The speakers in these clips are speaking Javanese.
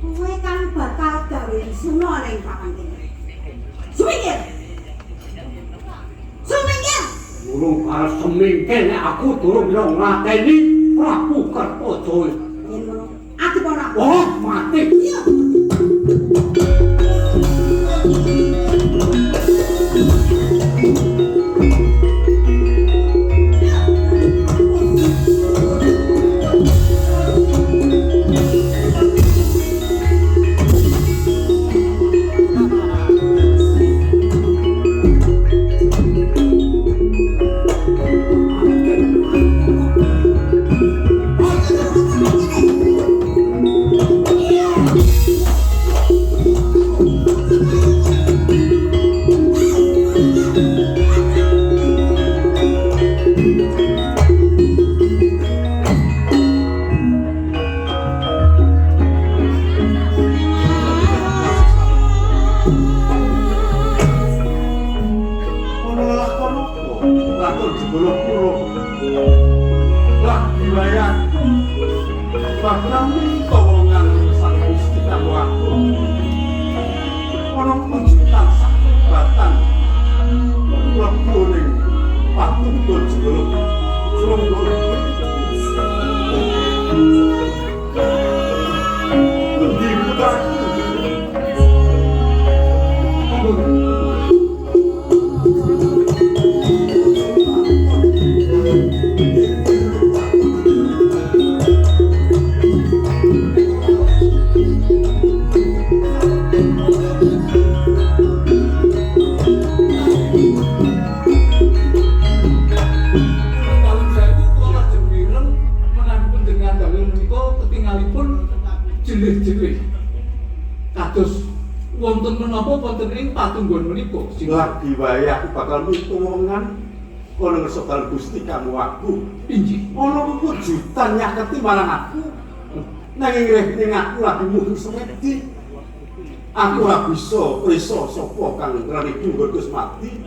Kowe kan bakal gawe suna ning papan kene. Sumingkir. Sumingkir. Durung arep semingkir nek aku durung bisa nglateni Prabu Kertajaya. Yen ngono, ati ora? Oh, mati. Iya. Lagi wae aku bakal mitungan kono ngesokan Gusti kamu aku. Injih. Ono wujudan nyaketi marang aku. Nanging ning aku lagi mung semedi. Aku ora bisa prisa sapa kang ngreniku Gus mati.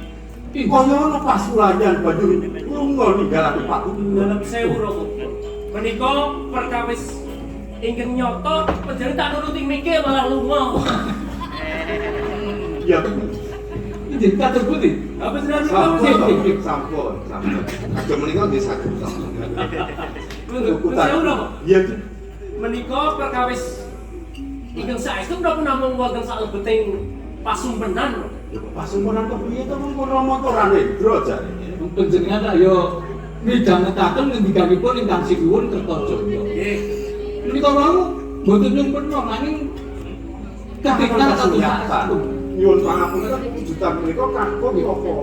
Kaya ono pasulayan banjur lunga ninggalake patu. Dalam sewu Roko. Menika perkawis ingkang nyata panjenengan tak nuruti mikir malah lunga. Ya. Injih kados pundi? Apa jenengan sampun. Aja menika nggih saged. Sewu Roko. Iya. Menika perkawis ingkang saestu menapa namung wonten salebeting pasumpenan. Ya pasumpenan kepriye to mung Rama Toranedra jare. Panjenengan ayo midhangetaken ngendikanipun ingkang sinuwun Kertajaya. Nggih. Menika wau boten nyumpena nanging ketika saestu nyuwun pangapunten wujudan menika kagum apa?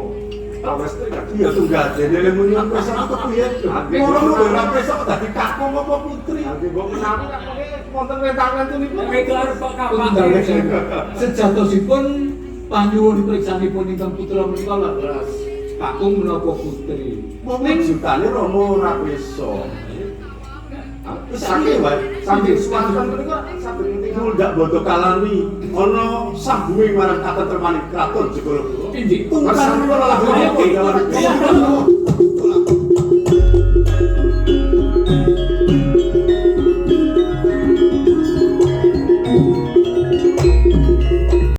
Kaweste ya tunggal dene menyang presa kepriye? Ora ora presa dadi kakung apa putri? Nggih mbok menawi kakunge wonten rentang-rentunipun. Megar Pak Kapak. sejatosipun panyuwun priksanipun ingkang putra menika leres kakung menapa putri. Wujudane Rama ora presa. Saking wae, saking swanten menika saben mundak bodho kalani ana sambunge marang katentremaning kraton Jogoro. Injih. Tunggal kula lagi